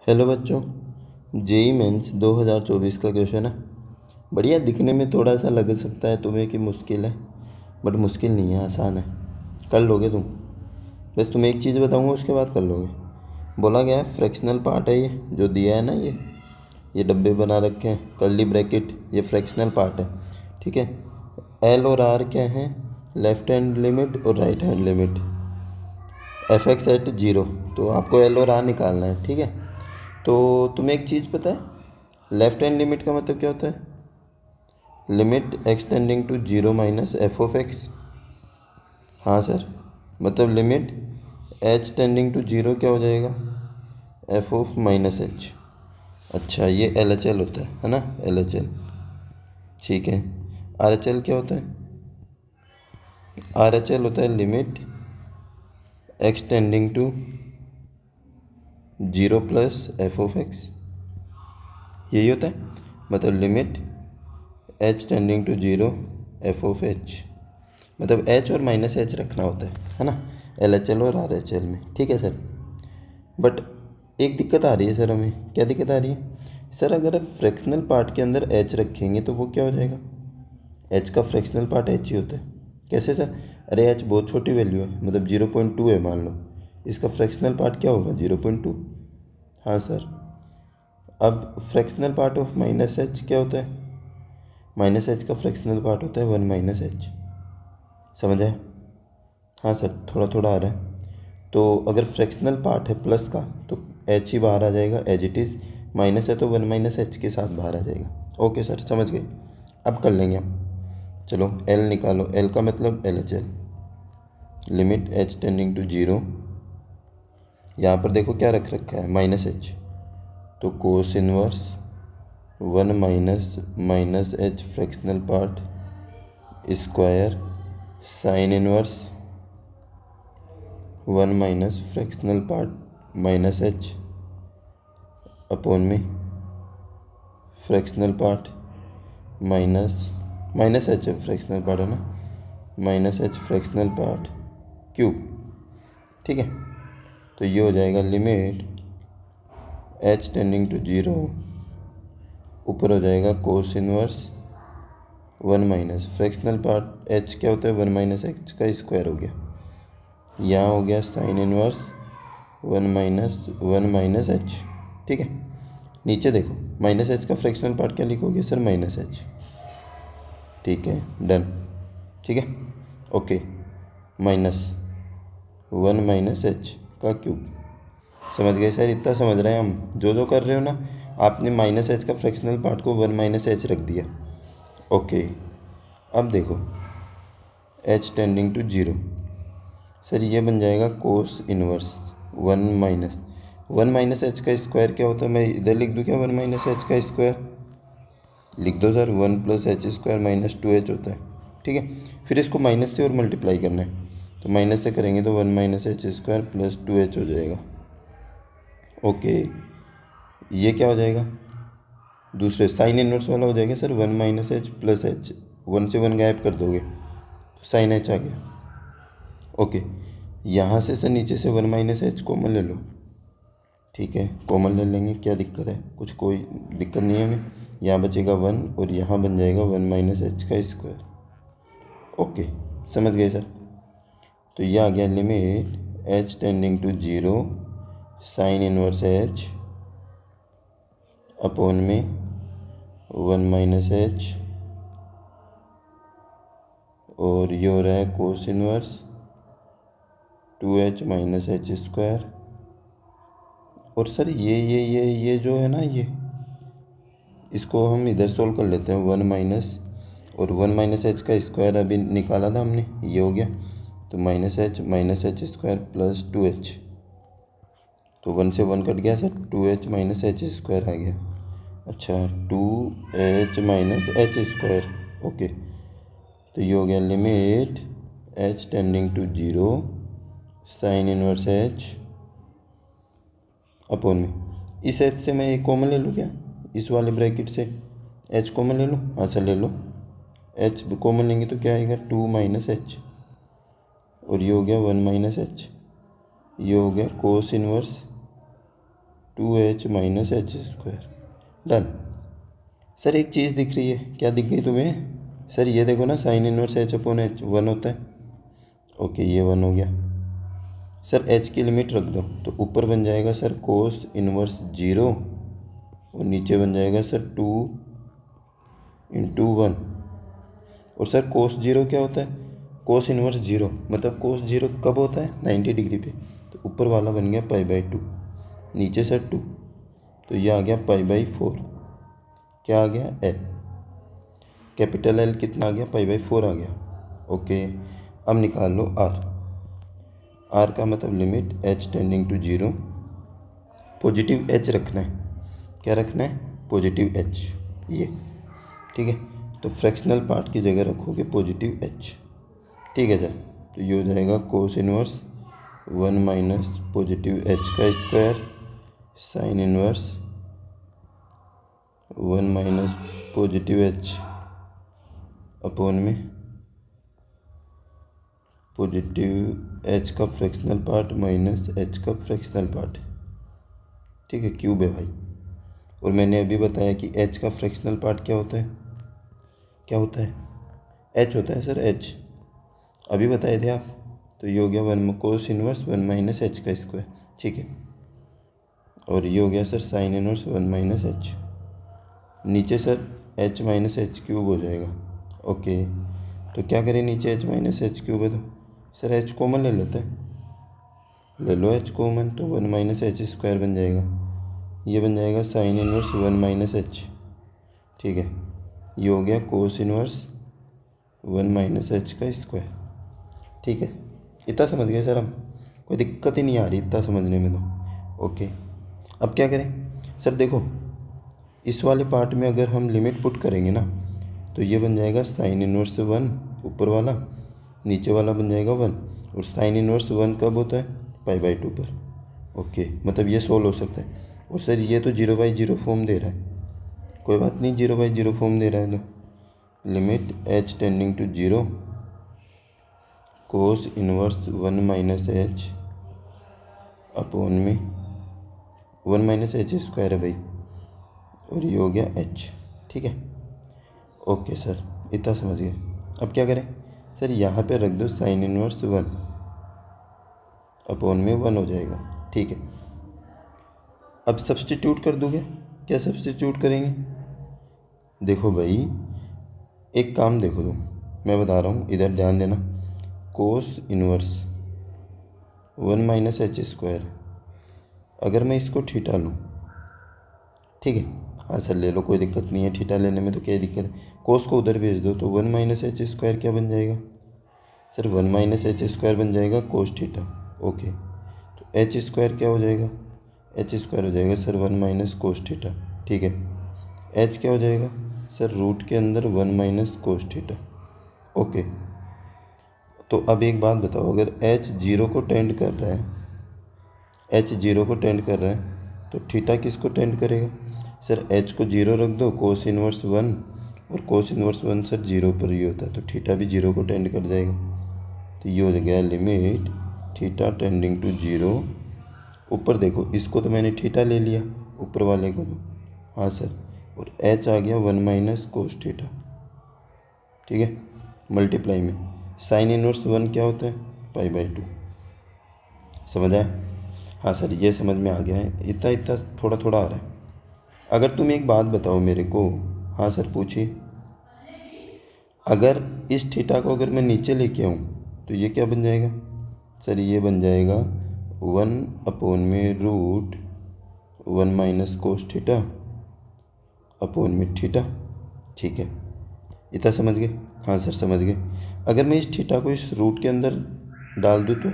Hello बच्चों। JEE mains 2024 का question है। बढ़िया, दिखने में थोड़ा सा लग सकता है तुम्हें कि मुश्किल है, बट मुश्किल नहीं है, आसान है, कर लोगे तुम। बस तुम्हें एक चीज़ बताऊंगा, उसके बाद कर लोगे। बोला गया है फ्रैक्शनल पार्ट है, ये जो दिया है ना, ये डब्बे बना रखे हैं, कर्ली ब्रैकेट, ये फ्रैक्शनल पार्ट है। ठीक है। एल और आर क्या हैं? लेफ्ट हैंड लिमिट और right hand limit. F X at zero, तो आपको एल और आर निकालना है। ठीक है। तो तुम्हें एक चीज़ पता है, लेफ्ट हैंड लिमिट का मतलब क्या होता है? Limit extending to zero minus F of X. हाँ सर, मतलब limit H tending to zero क्या हो जाएगा? F of minus H. अच्छा, ये एल एच एल होता है ना, एल एच एल। ठीक है। आर एच एल क्या होता है? आर एच एल होता है limit extending to zero plus F of X. यही होता है, मतलब limit H tending to zero F of H, मतलब एच और माइनस एच रखना होता है ना, एल एच एल और आर एच एल में। ठीक है सर। बट एक दिक्कत आ रही है सर हमें। क्या दिक्कत आ रही है सर? अगर आप फ्रैक्शनल पार्ट के अंदर एच रखेंगे तो वो क्या हो जाएगा? एच का फ्रैक्शनल पार्ट एच ही होता है। कैसे सर? अरे एच बहुत छोटी वैल्यू है, मतलब 0.2 है मान लो, इसका फ्रैक्शनल पार्ट क्या होगा? 0.2। हाँ सर। अब fractional part of minus H क्या होता है? माइनस एच का फ्रैक्शनल पार्ट होता है 1 माइनस एच। समझ आया? हाँ सर, थोड़ा थोड़ा आ रहा है। तो अगर फ्रैक्शनल पार्ट है प्लस का तो एच ही बाहर आ जाएगा एज इट इज़, माइनस है तो 1 माइनस एच के साथ बाहर आ जाएगा। ओके सर, समझ गए। अब कर लेंगे हम। चलो एल निकालो। एल का मतलब L H L, limit H tending to zero. यहाँ पर देखो क्या रख रखा है, माइनस एच, तो cos inverse 1 minus minus h fractional part square sine inverse 1 minus fractional part minus H upon में fractional part minus minus h है, फ्रैक्शनल पार्ट है ना, minus h fractional part cube. ठीक है। तो ये हो जाएगा limit H tending to zero, ऊपर हो जाएगा cos inverse 1 minus fractional part h क्या होता है? 1 माइनस एच का स्क्वायर हो गया। यहाँ हो गया साइन इनवर्स 1 माइनस एच। ठीक है। नीचे देखो, माइनस एच का फ्रैक्शनल पार्ट क्या लिखोगे सर? Minus H. ठीक है, डन। ठीक है, ओके। माइनस 1 माइनस एच का क्यूब। समझ गए सर? इतना समझ रहे हैं हम, जो जो कर रहे हो ना, आपने माइनस एच का फ्रैक्शनल पार्ट को 1 माइनस एच रख दिया। ओके। अब देखो H tending to zero, sir ये बन जाएगा कोस इनवर्स 1 माइनस एच का स्क्वायर क्या होता है? मैं इधर लिख दूँ क्या? 1 माइनस एच का स्क्वायर लिख दो sir, 1 plus H square minus 2 H होता है। ठीक है। फिर इसको माइनस से और मल्टीप्लाई करना है, तो माइनस से करेंगे तो 1 minus H square plus 2 H हो जाएगा। ओके, ये क्या हो जाएगा? दूसरे साइन इनवर्स वाला हो जाएगा sir, 1 minus H plus H, 1 से 1 गायब कर दोगे तो साइन एच आ गया। ओके, यहाँ से सर नीचे से 1 माइनस एच कॉमन ले लो। ठीक है, कॉमन ले लेंगे, क्या दिक्कत है? कुछ कोई दिक्कत नहीं है हमें। यहाँ बचेगा 1 और यहाँ बन जाएगा 1 माइनस एच का स्क्वायर। ओके, समझ गए सर? तो ये आ गया limit H tending to zero sine inverse H upon में 1 माइनस एच, और ये हो रहा है cos inverse 2 H minus H square. और सर ये जो है ना, ये इसको हम इधर सोल्व कर लेते हैं। 1 माइनस और 1 माइनस एच का स्क्वायर अभी निकाला था हमने, ये हो गया, तो minus H square plus 2 h, तो 1 से 1 कट गया sir, 2 H minus H square आ गया। अच्छा, 2 H minus H square. Okay, तो ये हो गया limit H tending to zero sine inverse H upon में, इस एच से मैं एक कॉमन ले लूँ क्या? इस वाले ब्रैकेट से एच कॉमन ले लूँ? हाँ सर ले लो। एच कॉमन लेंगे तो क्या आएगा? 2 माइनस एच, और ये हो गया 1 माइनस एच, ये हो गया cos inverse 2h minus H square. Done. Sir एक चीज़ दिख रही है, क्या दिख गई तुम्हें? सर ये देखो ना, sign inverse H upon H 1 होता है। ओके, ये 1 हो गया। सर एच की लिमिट रख दो, तो ऊपर बन जाएगा सर कोस इनवर्स 0 और नीचे बन जाएगा सर 2 इंटू 1। और सर कोस 0 क्या होता है? कोस इनवर्स 0 मतलब कोस 0 कब होता है? 90 डिग्री पे। तो ऊपर वाला बन गया π/2, नीचे सर 2, तो ये आ गया π/4। क्या आ गया? एल। कैपिटल एल कितना आ गया? π/4 आ गया। ओके, अब निकाल लो आर। आर का मतलब limit H tending to 0, positive H रखना है। क्या रखना है? पॉजिटिव एच, ये ठीक है। तो फ्रैक्शनल पार्ट की जगह रखोगे पॉजिटिव एच, ठीक है सर। तो ये हो जाएगा cos inverse 1 minus positive h का square sine inverse 1 minus positive h upon में पॉजिटिव एच का फ्रैक्शनल पार्ट माइनस एच का फ्रैक्शनल पार्ट, ठीक है, क्यूब है भाई। और मैंने अभी बताया कि एच का फ्रैक्शनल पार्ट क्या होता है? क्या होता है? एच होता है सर, एच अभी बताए थे आप। तो ये हो गया 1 कोस इनवर्स 1 माइनस एच का स्क्वायर, ठीक है। और ये हो गया sir sine inverse 1 minus H, नीचे sir H minus H cube हो जाएगा। ओके, तो क्या करें, नीचे एच माइनस एच क्यूब है तो सर एच कॉमन ले लेते हैं, ले लो एच कॉमन, तो 1 माइनस एच स्क्वायर बन जाएगा। ये बन जाएगा साइन इनवर्स 1 माइनस एच, ठीक है। ये हो गया कोस इनवर्स 1 माइनस एच का स्क्वायर, ठीक है। इतना समझ गए सर हम? कोई दिक्कत ही नहीं आ रही इतना समझने में तो। ओके, अब क्या करें सर? देखो इस वाले पार्ट में अगर हम लिमिट पुट करेंगे ना, तो ये बन जाएगा साइन इनवर्स 1 ऊपर वाला, नीचे वाला बन जाएगा 1। और साइन इनवर्स 1 कब होता है? π/2 पर। ओके, मतलब ये सोल्व हो सकता है। और सर ये तो 0/0 फॉर्म दे रहा है, कोई बात नहीं, 0/0 फॉर्म दे रहा है तो limit H tending to 0 cos inverse 1 minus H upon में 1 माइनस एच स्क्वायर है भाई, और ये हो गया एच, ठीक है। ओके सर, इतना समझ गए। अब क्या करें सर? यहाँ पे रख दो साइन इनवर्स 1 अपॉन में 1 हो जाएगा, ठीक है। अब सब्स्टिट्यूट कर दोगे? क्या सब्स्टिट्यूट करेंगे? देखो भाई, एक काम देखो तुम, मैं बता रहा हूँ, इधर ध्यान देना। कोस इनवर्स 1 माइनस एच स्क्वायर, अगर मैं इसको थीटा लूँ, ठीक है, हाँ सर ले लो, कोई दिक्कत नहीं है, थीटा लेने में तो क्या दिक्कत है। कोस को उधर भेज दो तो 1 माइनस एच स्क्वायर क्या बन जाएगा सर? 1 माइनस एच स्क्वायर बन जाएगा कोस थीटा। ओके, तो एच स्क्वायर क्या हो जाएगा? एच स्क्वायर हो जाएगा सर 1 माइनस कोस थीटा, ठीक है। एच क्या हो जाएगा सर? रूट के अंदर 1 माइनस कोस थीटा। ओके, तो अब एक बात बताओ, अगर एच 0 को टेंड कर रहा है, एच 0 को टेंड कर रहा है, तो थीटा किसको टेंड करेगा सर? एच को 0 रख दो, कोस इनवर्स 1, और कोस इनवर्स 1 सर 0 पर ही होता है, तो थीटा भी 0 को टेंड कर जाएगा। तो ये हो गया लिमिट थीटा टेंडिंग टू 0। ऊपर देखो, इसको तो मैंने थीटा ले लिया, ऊपर वाले को तो, हाँ सर, और एच आ गया 1 माइनस कोस थीटा, ठीक है, मल्टीप्लाई में साइन इनवर्स 1 क्या होता है? π/2। समझ आया? हाँ सर, ये समझ में आ गया है, इतना इतना थोड़ा थोड़ा आ रहा है। अगर तुम एक बात बताओ मेरे को। हाँ सर पूछिए। अगर इस थीटा को अगर मैं नीचे लेके आऊँ तो ये क्या बन जाएगा सर? ये बन जाएगा 1 अपॉन में root 1 minus cos theta upon में थीटा, ठीक है। इतना समझ गए? हाँ सर समझ गए। अगर मैं इस थीटा को इस रूट के अंदर डाल दूँ तो,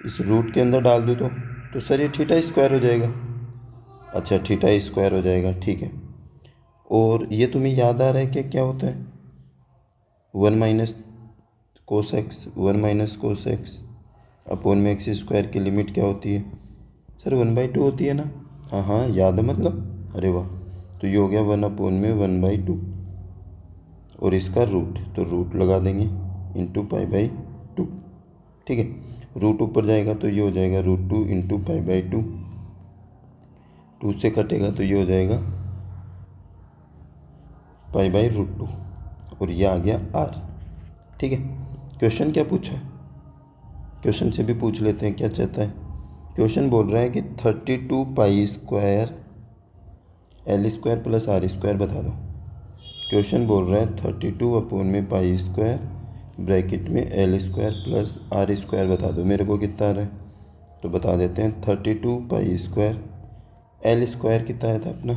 इस रूट के अंदर डाल दूँ तो सर ये थीटा स्क्वायर हो जाएगा। अच्छा, थीटा स्क्वायर हो जाएगा, ठीक है। और ये तुम्हें याद आ रहा है कि क्या होता है? 1 minus cos x, 1 minus cos x upon में एक्स स्क्वायर की लिमिट क्या होती है सर? 1/2 होती है ना? हाँ हाँ, याद है मतलब, अरे वाह। तो ये हो गया 1 अपॉन में 1/2, और इसका रूट, तो रूट लगा देंगे इंटू π/2, ठीक है। रूट ऊपर जाएगा तो ये हो जाएगा √2 इंटू π/2, 2 से कटेगा तो ये हो जाएगा π/√2 और ये आ गया r। ठीक है, क्वेश्चन क्या पूछा है, क्वेश्चन से भी पूछ लेते हैं क्या चाहता है। क्वेश्चन बोल रहा है कि 32 π² L² प्लस R² बता दो। क्वेश्चन बोल रहा है 32/π² ब्रैकेट में L² प्लस R² बता दो। मेरे को कितना आ रहा है तो बता देते हैं। 32 π² L² कितना आया था अपना,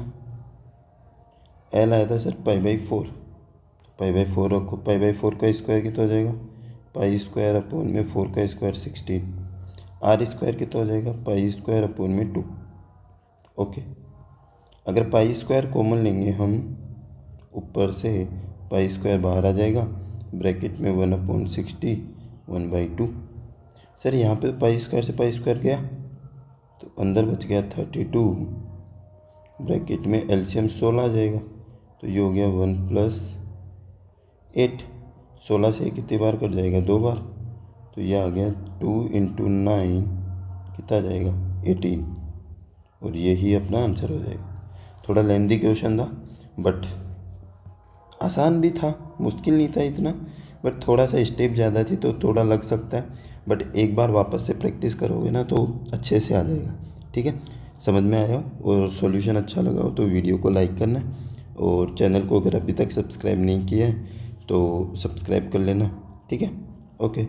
L आया था सर π/4, π/4 रखो। π/4 का स्क्वायर कितना हो जाएगा, π²/4 का स्क्वायर 16। R² कितना हो जाएगा, π²/2। ओके, अगर π² कॉमन लेंगे हम ऊपर से, π² बाहर आ जाएगा, ब्रैकेट में 1/60 1/2। सर यहाँ पे π² से π² गया तो अंदर बच गया 32, ब्रैकेट में एलसीएम 16 आ जाएगा तो ये हो गया 1 + 8। 16 से कितनी बार कट जाएगा, 2 बार, तो ये आ गया 2 × 9 कितना आ जाएगा 18, और यही अपना आंसर हो जाएगा। थोड़ा लेंदी क्वेश्चन था बट आसान भी था, मुश्किल नहीं था इतना, बट थोड़ा सा स्टेप ज़्यादा थी तो थोड़ा लग सकता है, बट एक बार वापस से प्रैक्टिस करोगे ना तो अच्छे से आ जाएगा। ठीक है, समझ में आया हो और सॉल्यूशन अच्छा लगा हो तो वीडियो को लाइक करना, और चैनल को अगर अभी तक सब्सक्राइब नहीं किया है तो सब्सक्राइब कर लेना। ठीक है, ओके।